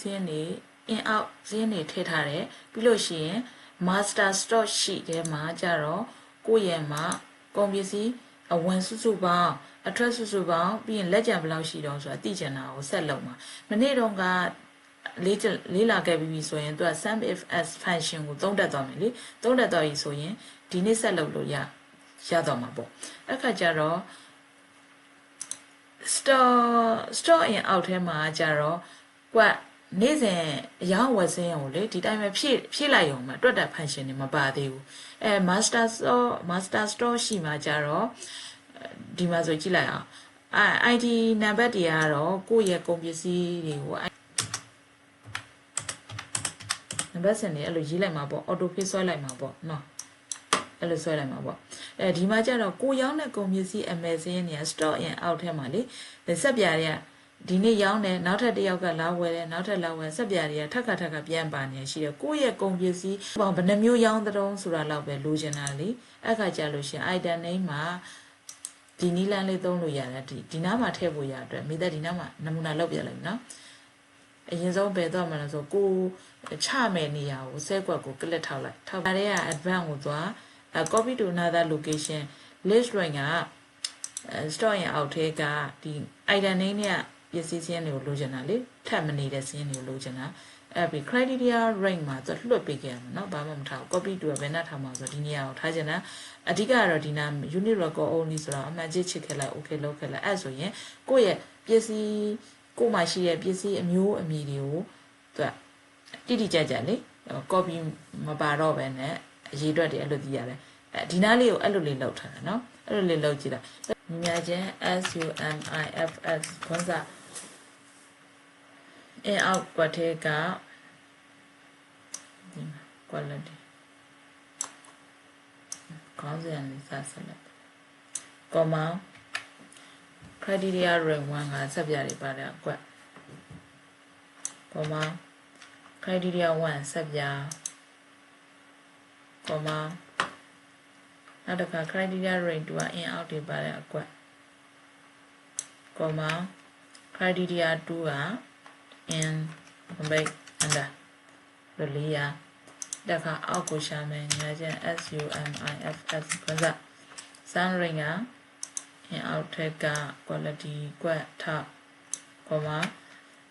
စင်းနေ in out စင်းနေထည့်ထားတယ်ပြီးလို့ရှိရင် master stock sheet ထဲမှာကြတော့ကိုယ့်ရဲ့မှာကုန်ပစ္စည်းအဝင်စုစုပေါင်းအထွက်စုစုပေါင်းပြီးရင်လက်ကျန်ဘယ်လောက်ရှိတော့ဆိုတာသိချင်တာကိုဆက်လုပ်မှာမနေ့တော့ကလေးလာခဲ့ပြီးဆိုရင်သူက sum if as function ကိုသုံးတတ်သွားမယ်လေသုံးတတ်သွားပြီဆိုရင်ဒီနေ့ဆက်လုပ်လို့ရတော့မှာပေါ့အခါကျတော့ store in out ထဲမှာကြတော့ကွက်နေ့စဉ်အရောင်းဝယ်စင်းကိုလေဒီတိုင်းပဲဖြည့်လိုက်ရုံမှာတွက်တဲ့ function တွေမပါသေးဘူးmaster store ရှိမှကြတော့ဒီမှာဆိုကြည့်လိုက်အောင်ID နံပါတ်တွေကတော့ကိုယ့်ရဲ့ကုန်ပစ္စည်းတွေကိုနံပါတ်စင်တွေအဲ့လိုရေးလိုက်မှာပေါ့ auto fill ဆွဲလိုက်မှာပေါ့နော်အဲ့လိုဆွဲလိုက်မှာပေါ့ဒီမှာကျတော့ကိုရောင်းတဲ့ကုန်ပစ္စည်းအမယ်စင်းနေ store in out ထဲမှာလေစက်ပြားတွေကဒီနေ့ရောင်းတယ်နောက်ထပ်တစ်ယောက်ကလာဝယ်တယ်နောက်ထပ်လာဝယ်စက်ပြားတွေကထပ်ခါပြန်ပါနေရှိတယ်ကိုယ့်ရဲ့ကုန်ပစ္စည်းဘယ်နှမျိုးရောင်းတဲ့တုံးဆိုတာတော့ပဲလိုချင်တာလေအဲ့ခါကျလို့ရှိရင် item name မှာဒီနီးလန်းလေးသုံးလို့ရတယ်ဒီနားမှာထည့်ဖို့ရအတွက်မိသက်ဒီနားမှာနမူနာလုပ်ပြလိုက်နော်အရင်ဆုံးပဲတော့မလားဆိုကိုချမယ်နေရာကိုဆဲကွက်ကိုကလစ်ထောက်လိုက်ထောက်တဲ့က advance ကိုသွားcopy to another location list rank က store in out ထဲကဒီ item name နဲ့ပစ္စည်းစင်းတွေကိုလိုချင်တာလေထပ်မနေတဲ့စင်းတွေကိုလိုချင်တာအဲ့ပြီး criteria rank မှာသူလွှတ်ပေးခဲ့ရမှာเนาะဘာမှမထားဘူး copy to ဘယ်နဲ့ထားမှာဆိုဒီနေရာကိုထားချင်တာအဓိကကတော့ဒီနာ unit record only ဆိုတော့အမှန်ကြီးချစ်ခဲ့လိုက် okay လုပ်ခဲ့လိုက်အဲ့ဆိုရင်ကိုယ့်ရဲ့ပစ္စည်းကိုယ်မှာရှိတဲ့ပစ္စည်းအမျိုးအမည်တွေကိုသူတိကျလေ copy မပါတော့ဘဲနဲ့အရေးအတွက်တွေအဲ့လိုသိရတယ်ဒီနားလေးကိုအဲ့လိုလေးလောက်ထားတာเนาะအဲ့လိုလေးလောက်ကြည့်လိုက်မြင်ချင်း SUMIFS ခွန်းစာ in out ကွက်ထဲကဒီမှာ quality ခေါင်းစဉ်လေးစဆက်လိုက် comma criteria rank 1ကစက်ပြတွေပါတဲ့အကွက် comma criteria 1စက်ပြ comma နောက်တစ်ခါ criteria rank 2က in out တွေပါတဲ့အကွက် comma criteria 2က in break under လို့လေးရတစ်ခါအောက်ကိုရှာမယ်ညာချင်း SUMIFS ခွန်းစာ sun rank က in out ထက်က quality ကွက်ထောက် comma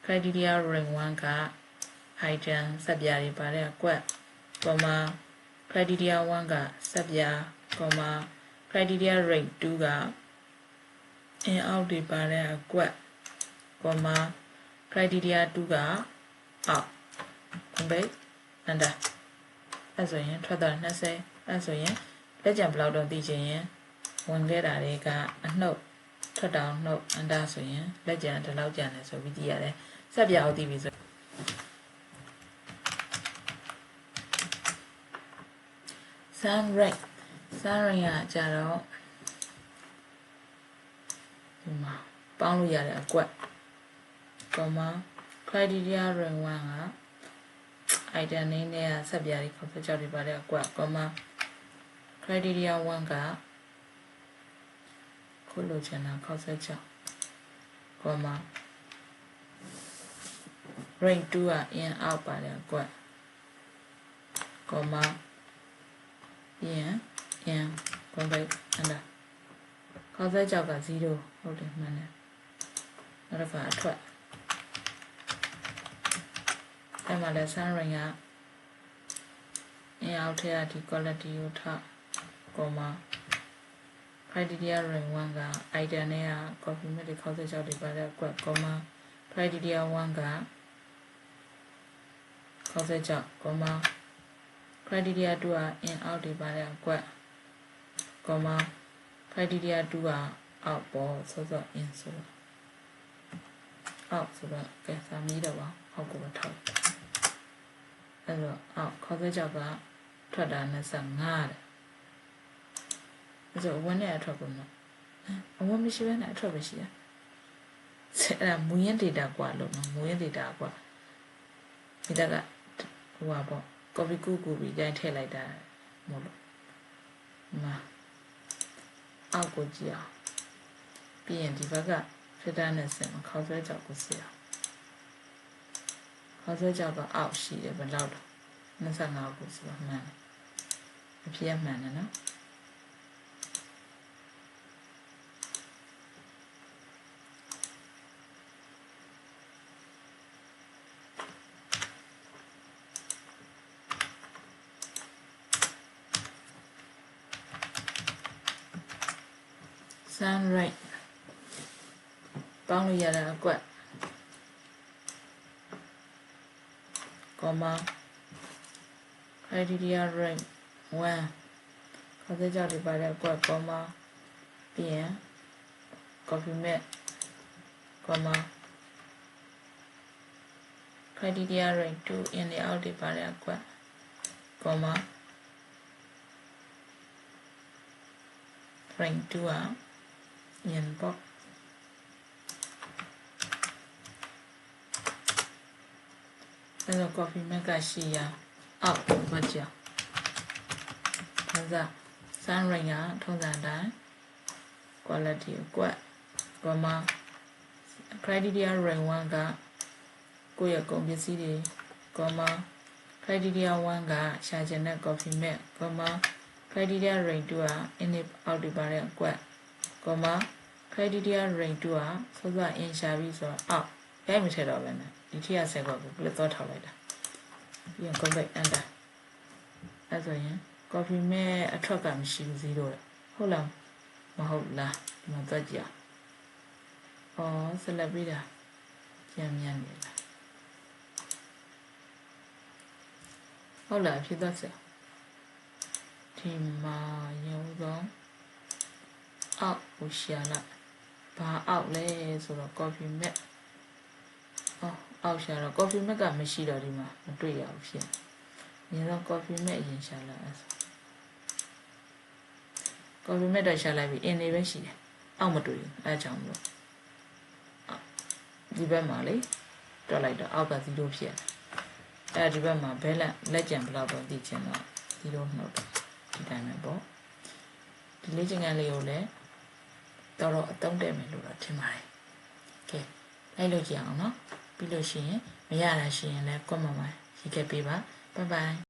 criteria rank 1က item စက်ပြတွေပါတဲ့အကွက် comma criteria 1ကစက်ပြ comma criteria rank 2က in out တွေပါတဲ့အကွက် comma criteria 2က out break under အဲ့ဆိုရင်ထွက်သွား20အဲ့ဆိုရင်လက်ကျန်ဘယ်လောက်တော့သိချင်ရင်ဝင်ခဲ့တာတွေကအနှုတ်ထွက်တောင်နှုတ် under ဆိုရင်လက်ကျန်ဒီလောက်ကျန်တယ်ဆိုပြီးသိရတယ်စက်ပြအောင်သိပြီဆိုsun rank ကကြတော့ဒီမှာပေါင်းလို့ရတဲ့အကွက် comma criteria rank 1က item name နဲ့စက်ပြားတွေခေါ်ချက်တွေပါတဲ့အကွက် comma criteria 1ကခုလိုချင်တာခေါ်ချက်ချက် comma rank 2က in out ပါတဲ့အကွက် comma in convert under ခေါ်ချက်ချက်က0ဟုတ်တယ်မှန်တယ်နောက်တစ်ခါအထွက်အဲ့မှာလဲ sun rank က in out ထဲကဒီ quality ကိုထား comma criteria rank 1က item နဲ့က copy မဲ့တွေခေါ်ချက်ချက်တွေပါတဲ့ကွက် comma criteria 1ကခေါ်ချက်ချက် comma criteria 2က in out တွေပါတဲ့ကွက် comma criteria 2က out ပေါ်ဆိုတော့ in ဆိုတော့ out ဆိုတော့ကဲစာမီးတော့ပါအောက်ကိုထောက်အဲ့တော့အောက်ခေါ်ချက်ချက်ကထွက်တာ25တဲ့အဲ့ဆိုအဝင်နဲ့အထွက်ကုန်တော့အဝင်မရှိဘဲနဲ့အထွက်ပဲရှိရအဲ့ဒါမူရင်း data กว่าလို့နော်မူရင်း data กว่าဒီတက်ကဟိုပါပေါ့ copy ကူပြီးတိုင်းထည့်လိုက်တာမဟုတ်လို့မှာအောက်ကိုကြည့်အောင်ပြီးရင်ဒီဘက်က filter နဲ့ဆင်ခေါက်ဆွဲကြောက်ကိုစစ်အောင် ခေါ်ဆွဲကြောက်ကအောက်ရှိတယ်ဘယ်လောက်တော့25ခုဆိုတော့မှန်တယ်အဖြစ်မှန်တယ်နော်sunlight ပေါင်းလို့ရတဲ့အကွက် comma criteria rank 1ခေါ်ဆွဲကြောက်တွေပါတဲ့အကွက် comma ပြီးရင် coffee mate comma criteria rank 2 in the out တွေပါတဲ့အကွက် comma rank 2 inboxအဲ့တော့ coffee mate ကရှိရအောက်ဘာကြောင့်ဒါက sun rank ကထုံးစံအတိုင်း quality ကွက် comma criteria rank 1 ကကိုယ့်ရဲ့ကုန်ပစ္စည်းတွေ comma criteria 1 ကရှာချင်တဲ့ coffee mate comma criteria rank 2 က init out တွေပါတဲ့အကွက် comma criteria rank 2 ကစောစော in ရှာပြီးဆိုတော့အောက်ရိုက်မထည့်တော့ပဲနဲ့ဒီထိရ10ခွက်ကိုပြတ်တော့ထောက်လိုက်တာပြီးရင် convert enter အဲ့ဆိုရင် coffee mate အထွက်ကမရှိဘူး0တဲ့ဟုတ်လားမဟုတ်လားဒီမှာသွားကြည့်အောင်ဆက်လက်ပြီးတာကြံမြန်နေလားဟုတ်လားဖြစ်သွားစေဒီမှာရုံဆုံးအောက်ကိုရှာလိုက်ဘာအောက်လဲဆိုတော့ coffee mate အောက်ရှာတော့ coffee mate ကမရှိတော့ဒီမှာမတွေ့ရဘူးဖြစ်နေတော့ coffee mate အရင်ရှာလိုက်အဲ့ coffee mate တော့ရှာလိုက်ပြီအင်းနေပဲရှိတယ်အောက်မတွေ့ဘူးအဲကြောင့်မလို့ဒီဘက်မှာလေတွက်လိုက်တော့အောက်က0ဖြစ်အဲဒီဘက်မှာ balance လက်ကျန်ဘလောက်တော့သိချင်တော့0နှုတ်ဒီတိုင်းပဲပေါ့ဒီလေ့ကျင့်ခန်းလေးကိုလည်းတော်တော်အသုံးတည့်မယ်လို့တော့ထင်ပါတယ်ကဲလိုက်လို့ကြည့်အောင်နော်ပြီးလို့ရှိရင်မရတာရှိရင်လည်း comment မှာရေးခဲ့ပေးပါbye bye